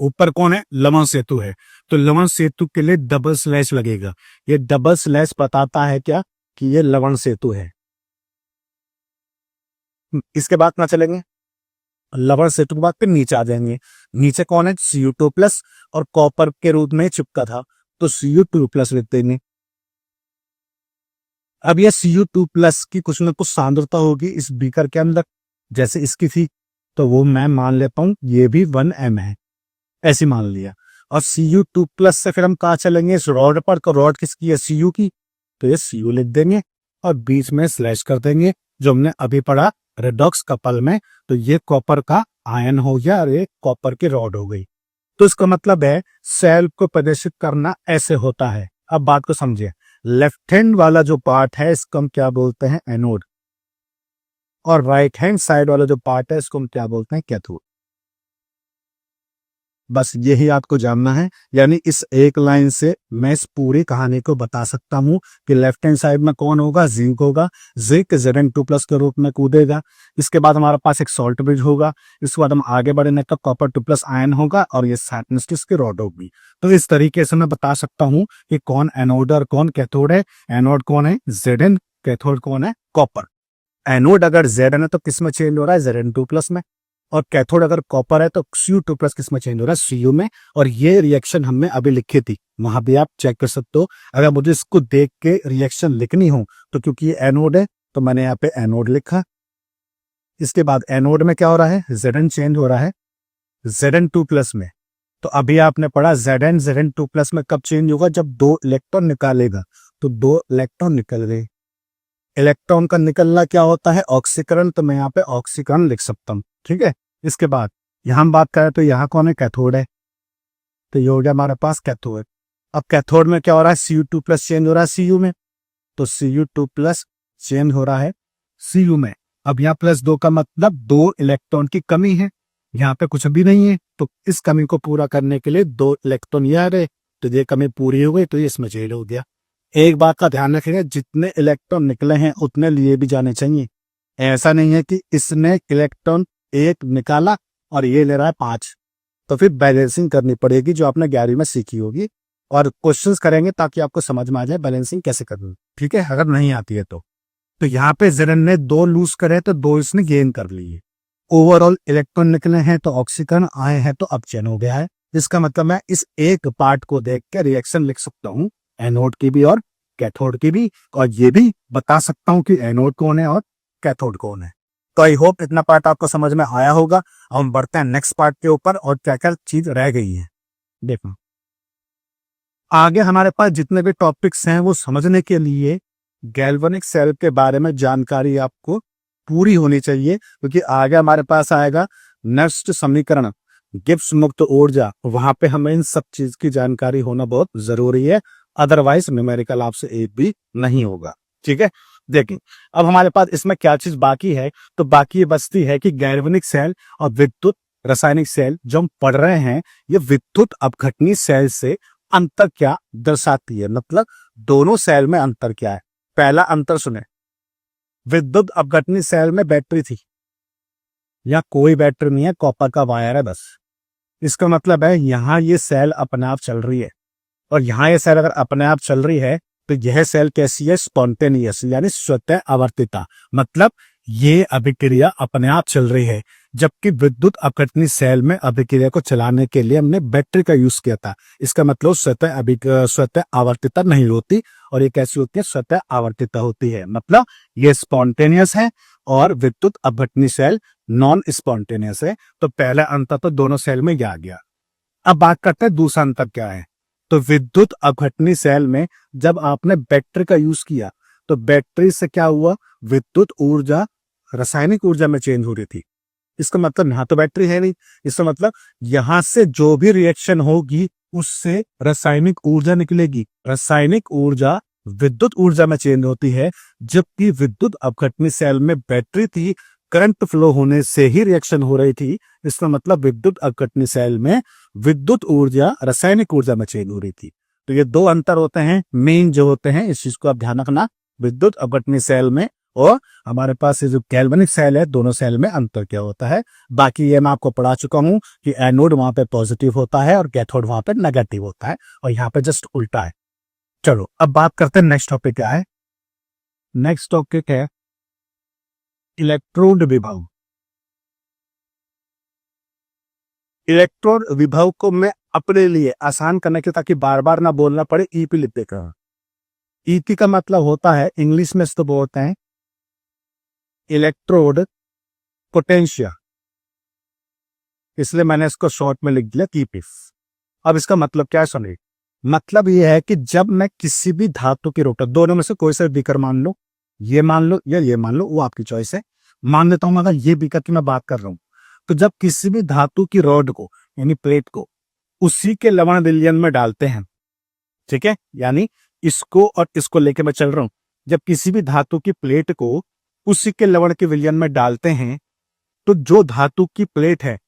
ऊपर कौन है, लवण सेतु है, तो लवण सेतु के लिए डबल स्लैश लगेगा। ये डबल स्लैश बताता है क्या, कि ये लवण सेतु है। इसके बाद ना चलेंगे, लवण सेतु के बाद फिर नीचे आ जाएंगे। नीचे कौन है, Cu2+ और कॉपर के रूप में चिपका था, तो Cu2+ लिख देंगे। अब ये Cu2+ की कुछ ना कुछ सांद्रता होगी इस बीकर के अंदर, जैसे इसकी थी, तो वो मैं मान लेता हूं ये भी 1m है, ऐसी मान लिया। और Cu2+ से फिर हम कहा चलेंगे, इस रॉड पर, तो रॉड किसकी है, Cu की, तो ये Cu लिख देंगे और बीच में स्लैश कर देंगे, जो हमने अभी पढ़ा रेडॉक्स कपल में। तो ये कॉपर का आयन हो गया और ये कॉपर की रॉड हो गई। तो इसका मतलब है सेल को प्रदर्शित करना ऐसे होता है। अब बात को समझिए, लेफ्ट हैंड वाला जो पार्ट है इसको हम क्या बोलते हैं, एनोड, और राइट हैंड साइड वाला जो पार्ट है इसको हम क्या बोलते हैं, कैथोड। बस यही आपको जानना है। यानी इस एक लाइन से मैं इस पूरी कहानी को बता सकता हूं कि लेफ्ट हैंड साइड में कौन होगा, जिंक होगा, जिंक Zn2+ के रूप में कूदेगा। इसके बाद हमारे पास एक सॉल्ट ब्रिज होगा, इसके बाद हम आगे बढ़ेंगे तो Copper2+ आयन होगा और ये साइटनिस्टिस की रॉड होगी। तो इस तरीके से मैं बता सकता हूँ कि कौन एनोड और कौन कैथोड है। एनोड कौन है, Zn, कैथोड कौन है, कॉपर। एनोड अगर Zn है तो किस में चेंज हो रहा है, Zn2+ में, और कैथोड अगर कॉपर है तो Cu2+ किस में चेंज हो रहा है, Cu में। और ये रिएक्शन हमने अभी लिखी थी, वहां भी आप चेक कर सकते हो। अगर मुझे इसको देख के रिएक्शन लिखनी हो तो क्योंकि ये एनोड है तो मैंने यहाँ पे एनोड लिखा। इसके बाद एनोड में क्या हो रहा है, Zn चेंज हो रहा है Zn2+ में। तो अभी आपने पढ़ा Zn2+ में कब चेंज होगा, जब 2 इलेक्ट्रॉन निकालेगा। तो 2 इलेक्ट्रॉन निकल गए। इलेक्ट्रॉन का निकलना क्या होता है, ऑक्सीकरण। तो मैं यहाँ पे ऑक्सीकरण लिख सकता हूँ, ठीक है। इसके बाद यहाँ हम बात करें तो यहाँ कौन है, कैथोड है। तो ये हो गया हमारे पास कैथोड। अब कैथोड में क्या हो रहा है, Cu2+ चेंज हो रहा है Cu में। तो Cu2+ चेंज हो रहा है Cu में। अब यहाँ +2 का मतलब 2 इलेक्ट्रॉन की कमी है, यहाँ पे कुछ भी नहीं है। तो इस कमी को पूरा करने के लिए 2 इलेक्ट्रॉन ये आ रहे, तो ये कमी पूरी हो गई, तो ये इसमें चेंज हो गया। एक बात का ध्यान रखिएगा, जितने इलेक्ट्रॉन निकले हैं उतने लिए भी जाने चाहिए। ऐसा नहीं है कि इसने इलेक्ट्रॉन 1 निकाला और ये ले रहा है 5, तो फिर बैलेंसिंग करनी पड़ेगी जो आपने 11वीं में सीखी होगी। और क्वेश्चंस करेंगे ताकि आपको समझ में आ जाए बैलेंसिंग कैसे करनी, ठीक है, अगर नहीं आती है तो यहाँ पे Zn ने 2 लूज करे तो 2 इसने गेन कर लिए। ओवरऑल इलेक्ट्रॉन निकले हैं तो ऑक्सीकरण आए हैं तो अब चेन हो गया है। इसका मतलब मैं इस एक पार्ट को देख के रिएक्शन लिख सकता हूँ, एनोड की भी और कैथोड की भी, और ये भी बता सकता हूँ कि एनोड कौन है और कैथोड कौन है। तो आई होप इतना पार्ट आपको समझ में आया होगा। हम बढ़ते हैं नेक्स्ट पार्ट के ऊपर और क्या क्या चीज रह गई है। देखो आगे हमारे पास जितने भी टॉपिक्स हैं वो समझने के लिए गैल्वेनिक सेल के बारे में जानकारी आपको पूरी होनी चाहिए, क्योंकि आगे हमारे पास आएगा नेक्स्ट समीकरण गिब्स मुक्त ऊर्जा, वहां पे हमें इन सब चीज की जानकारी होना बहुत जरूरी है, अदरवाइज न्यूमेरिकल आपसे एक भी नहीं होगा, ठीक है। देखिए अब हमारे पास इसमें क्या चीज बाकी है, तो बाकी ये बचती है कि गैल्वेनिक सेल और विद्युत रासायनिक सेल जो हम पढ़ रहे हैं, ये विद्युत अपघटनी सेल से अंतर क्या दर्शाती है, मतलब दोनों सेल में अंतर क्या है। पहला अंतर सुने, विद्युत अपघटनी सेल में बैटरी थी, या कोई बैटरी नहीं है, कॉपर का वायर है बस। इसका मतलब है यहाँ ये सेल अपने आप चल रही है, और यहाँ ये सेल अगर अपने आप चल रही है तो यह सेल कैसी है, स्पॉन्टेनियस यानी स्वतः आवर्तिता, मतलब ये अभिक्रिया अपने आप चल रही है। जबकि विद्युत अपघटनी सेल में अभिक्रिया को चलाने के लिए हमने बैटरी का यूज किया था। इसका मतलब स्वतः आवर्तिता नहीं होती, और ये कैसी होती है, स्वतः आवर्तिता होती है, मतलब ये स्पॉन्टेनियस है और विद्युत अपघटनी सेल नॉन स्पॉन्टेनियस है। तो पहला अंतर तो दोनों सेल में आ गया। अब बात करते हैं दूसरा अंतर क्या है। तो विद्युत अपघटनी सेल में जब आपने बैटरी का यूज किया तो बैटरी से क्या हुआ, विद्युत ऊर्जा रासायनिक ऊर्जा में चेंज हो रही थी। इसका मतलब यहाँ तो बैटरी है नहीं, इसका मतलब यहां से जो भी रिएक्शन होगी उससे रासायनिक ऊर्जा निकलेगी। रासायनिक ऊर्जा विद्युत ऊर्जा में चेंज होती है, जबकि विद्युत अपघटनी सेल में बैटरी थी, करंट फ्लो होने से ही रिएक्शन हो रही थी। इसका मतलब विद्युत अपघटनी सेल में विद्युत ऊर्जा रासायनिक ऊर्जा में चेंज हो रही थी। तो ये 2 अंतर होते हैं मेन जो होते हैं, इस चीज को आप ध्यान रखना, विद्युत अपघटनी सेल में और हमारे पास ये जो गैल्वेनिक सेल है, दोनों सेल में अंतर क्या होता है। बाकी ये मैं आपको पढ़ा चुका हूं कि एनोड वहां पे पॉजिटिव होता है और कैथोड वहां पे नेगेटिव होता है, और यहाँ पे जस्ट उल्टा है। चलो अब बात करते हैं नेक्स्ट टॉपिक क्या है। नेक्स्ट टॉपिक है इलेक्ट्रोड विभव। इलेक्ट्रोड विभव को मैं अपने लिए आसान करने के ताकि बार बार ना बोलना पड़े, ईपी लिख देगा। ईपी का मतलब होता है, इंग्लिश में इसको बोलते हैं इलेक्ट्रोड पोटेंशियल, इसलिए मैंने इसको शॉर्ट में लिख दिया ईपीएफ। अब इसका मतलब क्या है सुनिए, मतलब यह है कि जब मैं किसी भी धातु की रोटर, दोनों में से कोई सा बीकर मान लो, ये मान लो या ये मान लो, वो आपकी चॉइस है। मान लेता हूं अगर ये बीकर की मैं बात कर रहा हूं, तो जब किसी भी धातु की रॉड को यानी प्लेट को उसी के लवण विलयन में डालते हैं, ठीक है, यानी इसको और इसको लेके मैं चल रहा हूं, जब किसी भी धातु की प्लेट को उसी के लवण के विलयन में डालते हैं, तो जो धातु की प्लेट है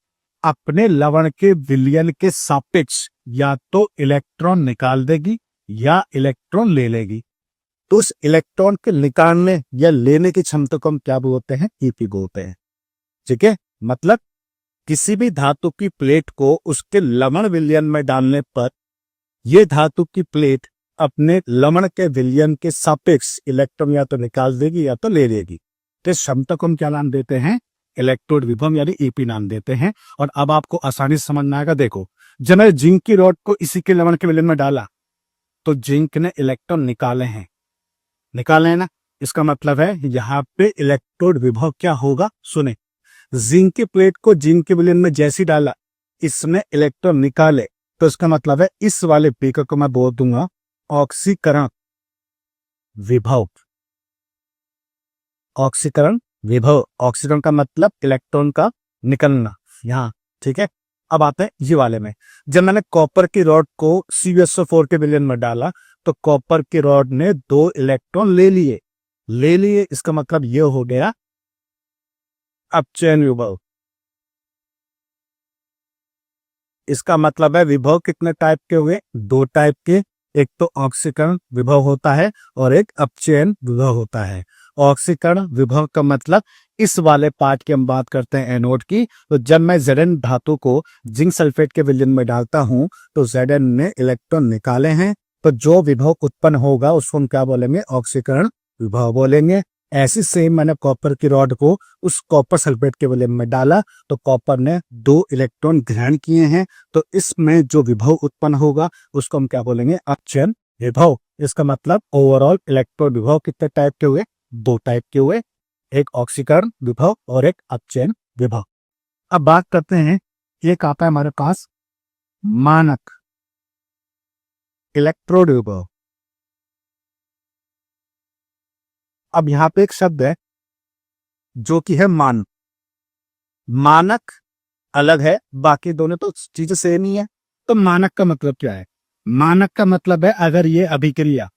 अपने लवण के विलयन के सापेक्ष या तो इलेक्ट्रॉन निकाल देगी या इलेक्ट्रॉन ले लेगी। तो उस इलेक्ट्रॉन के निकालने या लेने की क्षमता को हम क्या बोलते हैं, ईपी बोलते हैं, ठीक है। मतलब किसी भी धातु की प्लेट को उसके लवण विलयन में डालने पर यह धातु की प्लेट अपने लवण के विलयन के सापेक्ष इलेक्ट्रॉन या तो निकाल देगी या तो ले लेगी। तो इस क्षमता को हम क्या नाम देते हैं, इलेक्ट्रोड विभव यानी ईपी नाम देते हैं। और अब आपको आसानी से समझ में आएगा। देखो, जब मैं जिंक की रॉड को इसी के लेवल के विलयन में डाला तो जिंक ने इलेक्ट्रॉन निकाले हैं ना। इसका मतलब है यहाँ पे इलेक्ट्रोड विभव क्या होगा, सुने। जिंक की प्लेट को जिंक के विलयन में जैसे डाला इसने इलेक्ट्रॉन निकाले, तो इसका मतलब है इस वाले बीकर को मैं बोल दूंगा ऑक्सीकरण विभव। ऑक्सीकरण विभव, ऑक्सीकरण का मतलब इलेक्ट्रॉन का निकलना यहाँ, ठीक है। अब आते हैं ये वाले में। जब मैंने कॉपर की रॉड को CuSO4 के विलयन में डाला तो कॉपर की रॉड ने 2 इलेक्ट्रॉन ले लिए। इसका मतलब ये हो गया अपचयन विभव। इसका मतलब है विभव कितने टाइप के हुए, 2 टाइप के। एक तो ऑक्सीकरण विभव होता है और एक अपचयन विभव होता है। ऑक्सीकरण विभव का मतलब इस वाले पार्ट की हम बात करते हैं एनोड की। तो जब मैं Zn धातु को जिंक सल्फेट के विलयन में डालता हूं तो Zn ने इलेक्ट्रॉन निकाले हैं, तो जो विभव उत्पन्न होगा उसको हम क्या बोलेंगे, ऑक्सीकरण विभव बोलेंगे। ऐसी सेम मैंने कॉपर की रॉड को उस कॉपर सल्फेट के विलयन में डाला तो कॉपर ने 2 इलेक्ट्रॉन ग्रहण किए हैं, तो इसमें जो विभव उत्पन्न होगा उसको हम क्या बोलेंगे, अपचयन विभव। इसका मतलब ओवरऑल इलेक्ट्रॉन विभव कितने टाइप के हुए, 2 टाइप के हुए, एक ऑक्सीकरण विभव और एक अपचयन विभव। अब बात करते हैं, एक आता है हमारे पास मानक इलेक्ट्रोड विभव। अब यहां पे एक शब्द है जो कि है मानक अलग है, बाकी दोनों तो चीजें सेम ही है। तो मानक का मतलब क्या है, मानक का मतलब है अगर ये अभिक्रिया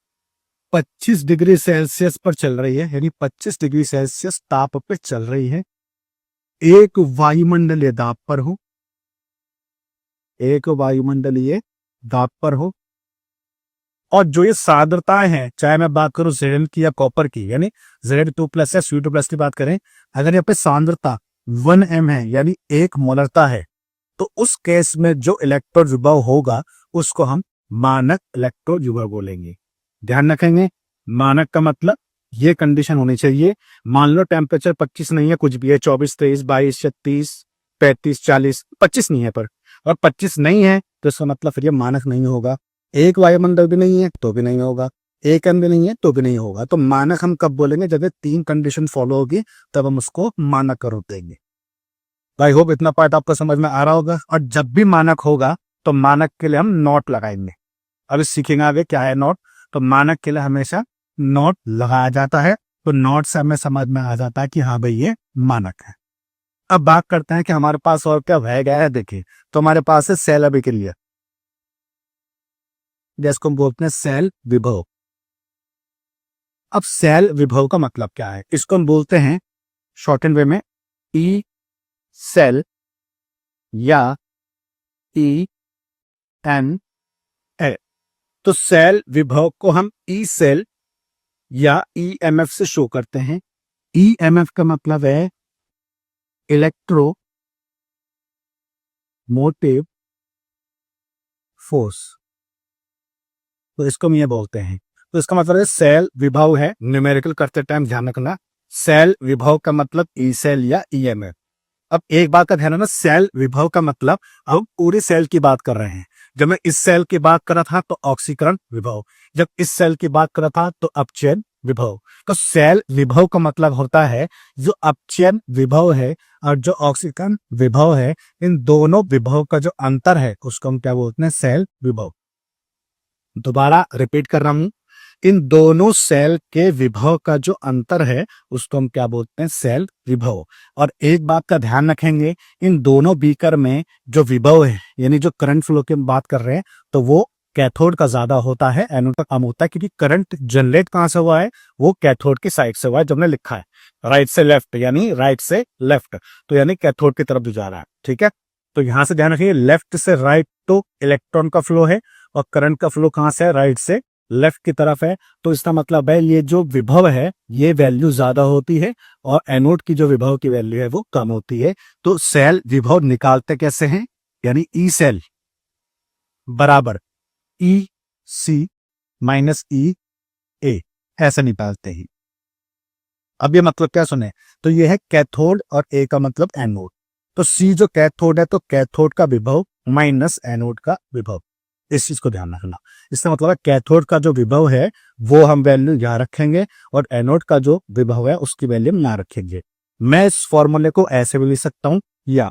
25 डिग्री सेल्सियस पर चल रही है, यानी 25 डिग्री सेल्सियस ताप पे चल रही है, एक वायुमंडलीय दाब पर हो, और जो ये सांद्रताएं हैं, चाहे मैं बात करूं Zn की या कॉपर की, यानी Zn2+ या Cu2+ की बात करें, अगर यहाँ पे सांद्रता 1 m है यानी 1 मोलरता है, तो उस केस में जो इलेक्ट्रोड विभव होगा उसको हम मानक इलेक्ट्रोड विभव बोलेंगे। ध्यान रखेंगे, मानक का मतलब ये कंडीशन होनी चाहिए। मान लो टेम्परेचर 25 नहीं है, कुछ भी है, 24, 23, 22, 36, 35, 40, 25 नहीं है, पर और 25 नहीं है तो इसका मतलब फिर ये मानक नहीं होगा। एक वायुमंडल भी नहीं है तो भी नहीं होगा, एक एन भी नहीं है तो भी नहीं होगा। तो मानक हम कब बोलेंगे, जब 3 कंडीशन फॉलो होगी तब हम उसको मानक का रूप देंगे। आई होप इतना पार्ट आपको समझ में आ रहा होगा। और जब भी मानक होगा तो मानक के लिए हम नोट लगाएंगे। अभी सीखेंगे आगे क्या है नोट। तो मानक के लिए हमेशा नोट लगाया जाता है, तो नोट से हमें समझ में आ जाता है कि हाँ भाई ये मानक है। अब बात करते हैं कि हमारे पास और क्या रह गया है। देखिए, तो हमारे पास है सेल अभिक्रिया, जिसको हम बोलते हैं सेल विभव। अब सेल विभव का मतलब क्या है, इसको हम बोलते हैं शॉर्टन वे में ई सेल या ई एन ए। तो सेल विभव को हम ई सेल या ईएमएफ से शो करते हैं। ईएमएफ का मतलब है इलेक्ट्रो मोटिव फोर्स, तो इसको हम ये बोलते हैं। तो इसका मतलब है सेल विभव है, न्यूमेरिकल करते टाइम ध्यान रखना, सेल विभव का मतलब ई सेल या ईएमएफ। अब एक बात का ध्यान रखना, सेल विभव का मतलब हम पूरे सेल की बात कर रहे हैं। जब मैं इस सेल की बात कर रहा था तो ऑक्सीकरण विभव, जब इस सेल की बात कर रहा था तो अपचयन विभव। तो सेल विभव का मतलब होता है जो अपचयन विभव है और जो ऑक्सीकरण विभव है, इन दोनों विभव का जो अंतर है उसको हम क्या बोलते हैं, सेल विभव। दोबारा रिपीट कर रहा हूं, इन दोनों सेल के विभव का जो अंतर है उसको हम क्या बोलते हैं, सेल विभव। और एक बात का ध्यान रखेंगे, इन दोनों बीकर में जो विभव है यानी जो करंट फ्लो की हम बात कर रहे हैं, तो वो कैथोड का ज्यादा होता है, एनोड का कम होता है, क्योंकि करंट जनरेट कहां से हुआ है, वो कैथोड की साइड से हुआ है। जब हमने लिखा है राइट से लेफ्ट यानी राइट से लेफ्ट, तो यानी कैथोड की तरफ जा रहा है, ठीक है। तो यहां से ध्यान रखिए, लेफ्ट से राइट तो इलेक्ट्रॉन का फ्लो है और करंट का फ्लो कहां से है, राइट से लेफ्ट की तरफ है। तो इसका मतलब है ये जो विभव है ये वैल्यू ज्यादा होती है और एनोड की जो विभव की वैल्यू है वो कम होती है। तो सेल विभव निकालते कैसे हैं, यानी ई सेल बराबर ई सी माइनस ई ए, ऐसे निकालते हैं। अब ये मतलब क्या सुने, तो ये है कैथोड और ए का मतलब एनोड। तो सी जो कैथोड है तो कैथोड का विभव माइनस एनोड का विभव, इस चीज को ध्यान रखना। इसका मतलब है कैथोड का जो विभव है वो हम वैल्यू यहाँ रखेंगे और एनोड का जो विभव है उसकी वैल्यू यहाँ रखेंगे। मैं इस फॉर्मूले को ऐसे भी लिख सकता हूं, या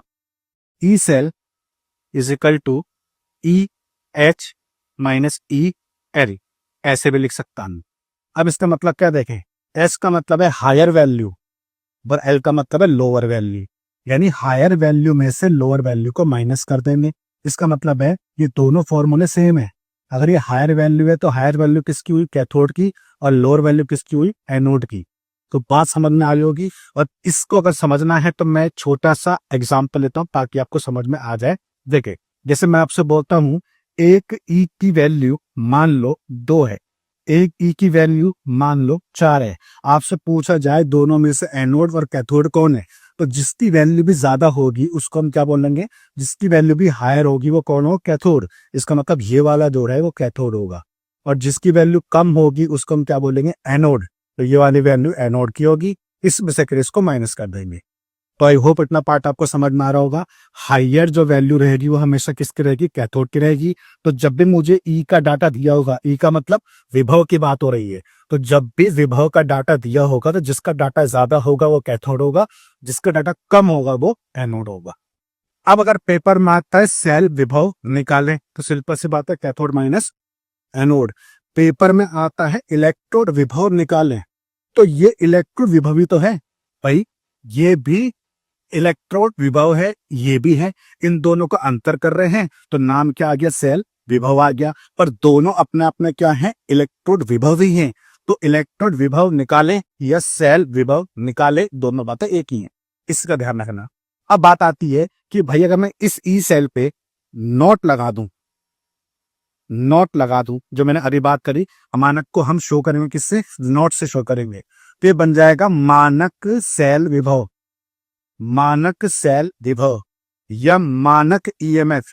E cell is equal to E H minus E L, ऐसे भी लिख सकता हूं। अब इसका मतलब क्या देखें, एस का मतलब है हायर वैल्यू और एल का मतलब है लोअर वैल्यू, यानी हायर वैल्यू में से लोअर वैल्यू को माइनस कर देंगे। इसका मतलब है ये दोनों फॉर्मूले सेम है। अगर ये हायर वैल्यू है तो हायर वैल्यू किसकी हुई, कैथोड की, और लोअर वैल्यू किसकी हुई, एनोड की। तो बात समझ में आ रही होगी। और इसको अगर समझना है तो मैं छोटा सा एग्जाम्पल लेता हूं ताकि आपको समझ में आ जाए। देखे, जैसे मैं आपसे बोलता हूं एक ई की वैल्यू मान लो 2 है, एक ई की वैल्यू मान लो 4 है। आपसे पूछा जाए दोनों में से एनोड और कैथोड कौन है, तो जिसकी वैल्यू भी ज्यादा होगी उसको हम क्या बोलेंगे, जिसकी वैल्यू भी हायर होगी वो कौन हो, कैथोड। इसका मतलब ये वाला जो है वो कैथोड होगा। और जिसकी वैल्यू कम होगी उसको हम क्या बोलेंगे, एनोड। तो ये वाली वैल्यू एनोड की होगी, इसमें से फिर इसको माइनस कर देंगे। तो आई होप इतना पार्ट आपको समझ में आ रहा होगा। हाइयर जो वैल्यू रहेगी वो हमेशा किसकी रहेगी, कैथोड की रहेगी। तो जब भी मुझे ई का डाटा दिया होगा, ई का मतलब विभव की बात हो रही है, तो जब भी विभव का डाटा दिया होगा तो जिसका डाटा ज्यादा होगा वो कैथोड होगा, जिसका डाटा कम होगा वो एनोड होगा। अब अगर पेपर में आता है सेल विभव निकालें तो सिंपल सी बात है, कैथोड माइनस एनोड। पेपर में आता है इलेक्ट्रोड विभव निकालें, तो ये इलेक्ट्रोड विभव ही तो है भाई, ये भी इलेक्ट्रोड विभव है, ये भी है। इन दोनों का अंतर कर रहे हैं तो नाम क्या आ गया, सेल विभव आ गया। पर दोनों अपने अपने क्या है, इलेक्ट्रोड विभव ही हैं। तो इलेक्ट्रोड विभव निकाले या सेल विभव निकाले, दोनों बातें एक ही हैं, इसका ध्यान रखना। अब बात आती है कि भाई अगर मैं इस ई सेल पे नॉट लगा दूं, नॉट लगा दूं, जो मैंने अभी बात करी, मानक को हम शो करेंगे किससे, नॉट से शो करेंगे। तो ये बन जाएगा मानक सेल विभव, मानक सेल विभव, या मानक ईएमएफ,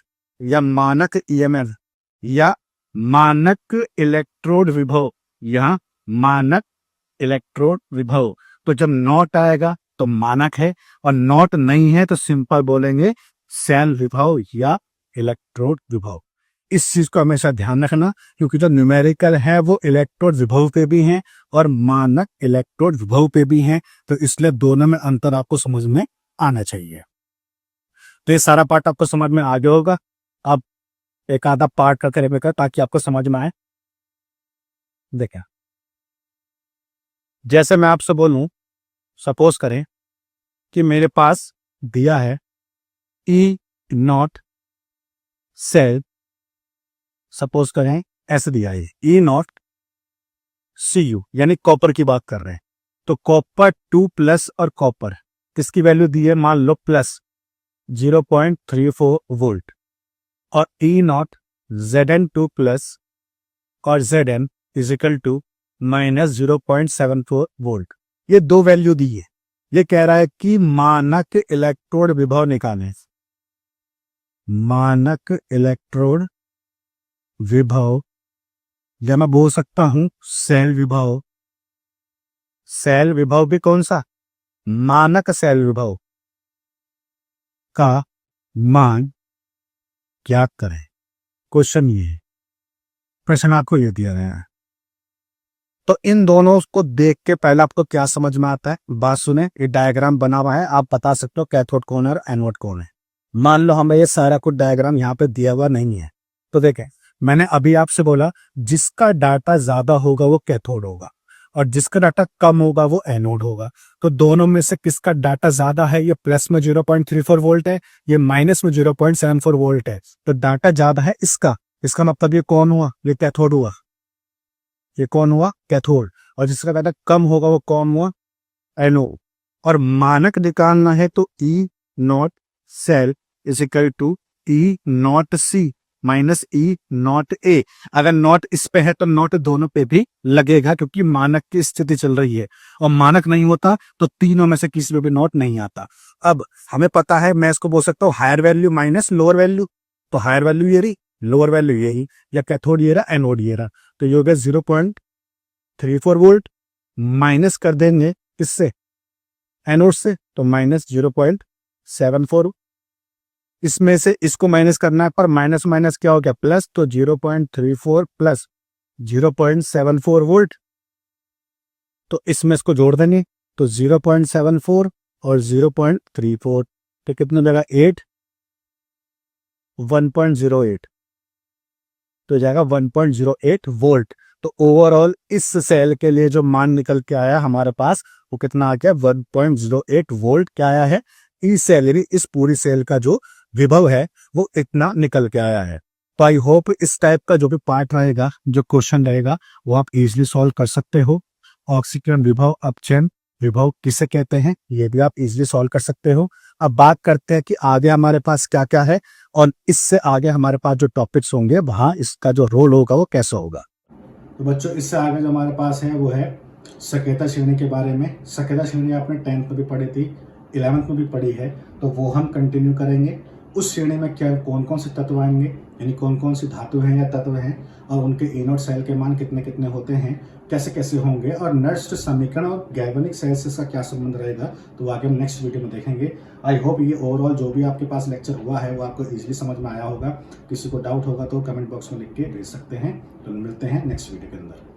या मानक ईएमएफ, या मानक इलेक्ट्रोड विभव, या मानक इलेक्ट्रोड विभव। तो जब नॉट आएगा तो मानक है, और नॉट नहीं है तो सिंपल बोलेंगे सेल विभव या इलेक्ट्रोड विभव। इस चीज को हमेशा ध्यान रखना, क्योंकि जो न्यूमेरिकल है वो इलेक्ट्रोड विभव पे भी है और मानक इलेक्ट्रोड विभव पे भी है, तो इसलिए दोनों में अंतर आपको समझ में आना चाहिए। तो ये सारा पार्ट आपको समझ में आ गया होगा। अब एक आधा पार्ट करके रेपेगा ताकि आपको समझ में आए। देखा, जैसे मैं आपसे बोलूं, सपोज करें कि मेरे पास दिया है ई नॉट सेल, सपोज करें ऐसे दिया है ई नॉट सी यू, यानी कॉपर की बात कर रहे हैं। तो कॉपर 2+ और कॉपर किसकी वैल्यू दी है, मान लो प्लस 0.34 वोल्ट, और ई नॉट Zn2+ और Zn is equal to -0.74 volt. ये दो वैल्यू दी है। ये कह रहा है कि मानक इलेक्ट्रोड विभव निकालें, मानक इलेक्ट्रोड विभव, या मैं बोल सकता हूं सेल विभव। सेल विभव भी कौन सा, मानक सेल विभव का मान क्या करें। क्वेश्चन ये है, प्रश्न आपको ये दिया गया है। तो इन दोनों को देख के पहले आपको क्या समझ में आता है, बात सुने। ये डायग्राम बना हुआ है, आप बता सकते हो कैथोड कौन है और एनोड कौन है। मान लो हमें ये सारा कुछ डायग्राम यहाँ पे दिया हुआ नहीं है, तो देखें, मैंने अभी आपसे बोला जिसका डाटा ज्यादा होगा वो कैथोड होगा और जिसका डाटा कम होगा वो एनोड होगा। तो दोनों में से किसका डाटा ज्यादा है, ये प्लस में 0.34 वोल्ट है, ये माइनस में 0.74 वोल्ट है। तो डाटा ज्यादा है इसका, इसका मतलब ये कौन हुआ, ये कैथोड हुआ। ये कौन हुआ, कैथोड। और जिसका डाटा कम होगा वो कौन हुआ, एनोड। और मानक निकालना है तो e naught cell is equal to e naught c minus e naught a. अगर नॉट इस पे है तो नॉट दोनों पे भी लगेगा, क्योंकि मानक की स्थिति चल रही है, और मानक नहीं होता तो तीनों में से किसी पे भी नॉट नहीं आता। अब हमें पता है, मैं इसको बोल सकता हूँ higher value minus lower value. तो हायर वैल्यू ये रही, लोअर वैल्यू यही, या कैथोड ये रहा, एनोड ये रहा। तो ये हो गया 0.34 वोल्ट, माइनस कर देंगे किससे, एनोड से, तो माइनस 0.74। इसमें से इसको माइनस करना है, पर माइनस माइनस क्या हो गया प्लस, तो 0.34 प्लस 0.74 वोल्ट। तो इसमें इसको जोड़ देंगे, तो 0.74 और 0.34, तो कितना हो जाएगा 8, 1.08, तो जाएगा 1.08 वोल्ट। तो ओवरऑल इस सेल के लिए जो मान निकल के आया हमारे पास वो कितना आ गया, 1.08 वोल्ट क्या आया है, इस सेल यानी इस पूरी सेल का जो विभव है वो इतना निकल के आया है। तो आई होप इस टाइप का जो भी पार्ट रहेगा, जो क्वेश्चन रहेगा, वो आप इजीली सॉल्व कर सकते हो। ऑक्सीकरण विभव, अपचयन विभव किसे कहते हैं, ये भी आप इजीली सॉल्व कर सकते हो। अब बात करते हैं कि आगे हमारे पास क्या क्या है, और इससे आगे हमारे पास जो टॉपिक्स होंगे वहां इसका जो रोल होगा वो कैसा होगा। तो बच्चों इससे आगे जो हमारे पास है वो है सक्रियता श्रेणी के बारे में। सक्रियता श्रेणी आपने 10th में भी पढ़ी थी, 11th में भी पढ़ी है, तो वो हम कंटिन्यू करेंगे। उस श्रेणी में क्या कौन कौन से तत्व आएंगे, यानी कौन कौन सी धातु हैं या तत्व हैं, और उनके एनोड सेल के मान कितने कितने होते हैं, कैसे कैसे होंगे, और नर्स्ट समीकरण और गैल्वेनिक सेल से इसका क्या संबंध रहेगा, तो आगे हम नेक्स्ट वीडियो में देखेंगे। आई होप ये ओवरऑल जो भी आपके पास लेक्चर हुआ है वो आपको इजीली समझ में आया होगा। किसी को डाउट होगा तो कमेंट बॉक्स में लिख के भेज सकते हैं। तो मिलते हैं नेक्स्ट वीडियो के अंदर।